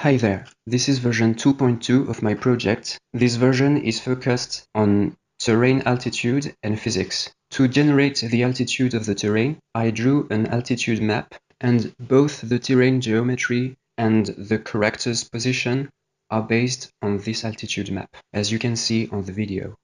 Hi there, this is version 2.2 of my project. This version is focused on terrain altitude and physics. To generate the altitude of the terrain, I drew an altitude map, and both the terrain geometry and the character's position are based on this altitude map, as you can see on the video.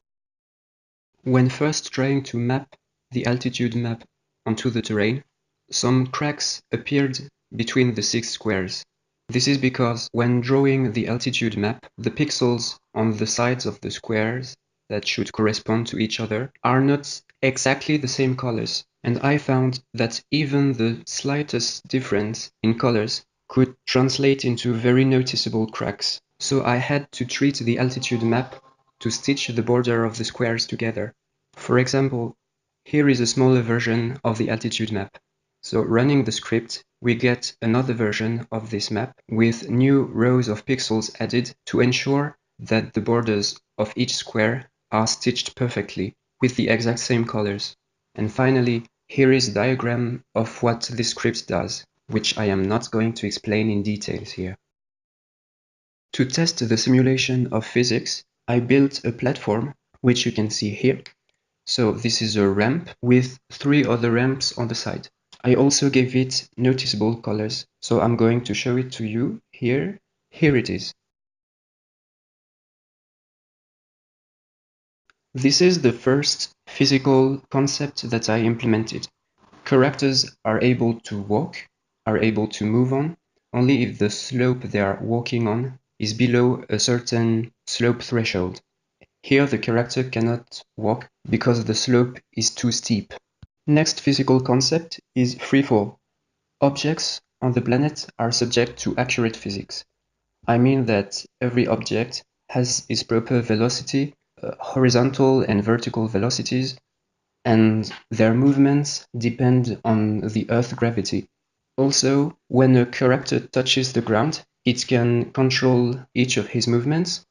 When first trying to map the altitude map onto the terrain, some cracks appeared between the 6 squares. This is because when drawing the altitude map, the pixels on the sides of the squares that should correspond to each other are not exactly the same colors, and I found that even the slightest difference in colors could translate into very noticeable cracks. So I had to treat the altitude map to stitch the border of the squares together. For example, here is a smaller version of the altitude map. So running the script, we get another version of this map with new rows of pixels added to ensure that the borders of each square are stitched perfectly with the exact same colors. And finally, here is a diagram of what this script does, which I am not going to explain in details here. To test the simulation of physics, I built a platform, which you can see here. So this is a ramp with 3 other ramps on the side. I also gave it noticeable colors, so I'm going to show it to you here. Here it is. This is the first physical concept that I implemented. Characters are able to walk, are able to move on, only if the slope they are walking on is below a certain slope threshold. Here the character cannot walk because the slope is too steep. Next physical concept is freefall. Objects on the planet are subject to accurate physics. I mean that every object has its proper velocity, horizontal and vertical velocities, and their movements depend on the Earth's gravity. Also, when a character touches the ground, it can control each of his movements,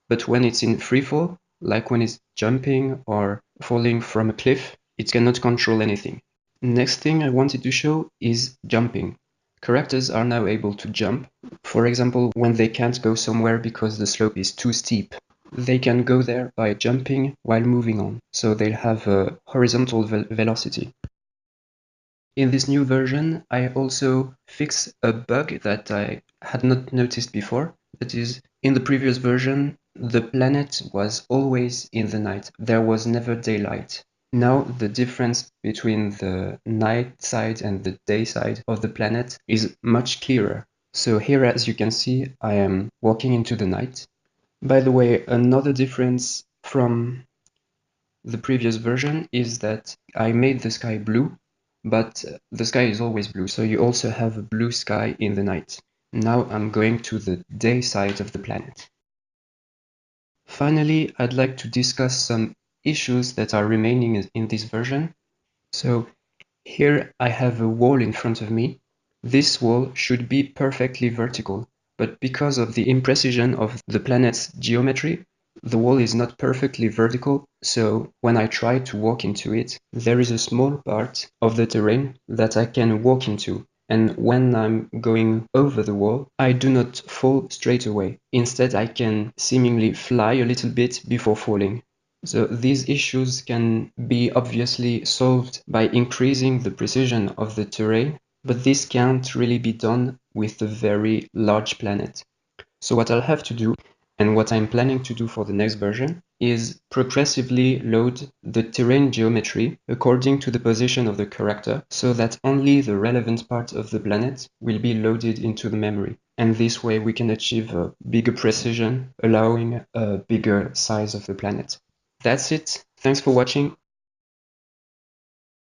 but when it's in freefall, like when it's jumping or falling from a cliff, it cannot control anything. Next thing I wanted to show is jumping. Characters are now able to jump. For example, when they can't go somewhere because the slope is too steep, they can go there by jumping while moving on, so they'll have a horizontal velocity. In this new version, I also fixed a bug that I had not noticed before. That is, in the previous version, the planet was always in the night. There was never daylight. Now the difference between the night side and the day side of the planet is much clearer. So here, as you can see, I am walking into the night. By the way, another difference from the previous version is that I made the sky blue, but the sky is always blue, so you also have a blue sky in the night. Now I'm going to the day side of the planet. Finally, I'd like to discuss some issues that are remaining in this version. So here I have a wall in front of me. This wall should be perfectly vertical, but because of the imprecision of the planet's geometry, the wall is not perfectly vertical, so when I try to walk into it, there is a small part of the terrain that I can walk into. And when I'm going over the wall, I do not fall straight away. Instead, I can seemingly fly a little bit before falling. So these issues can be obviously solved by increasing the precision of the terrain, but this can't really be done with a very large planet. So what I'll have to do, and what I'm planning to do for the next version, is progressively load the terrain geometry according to the position of the character, so that only the relevant part of the planet will be loaded into the memory. And this way we can achieve a bigger precision, allowing a bigger size of the planet. That's it. Thanks for watching.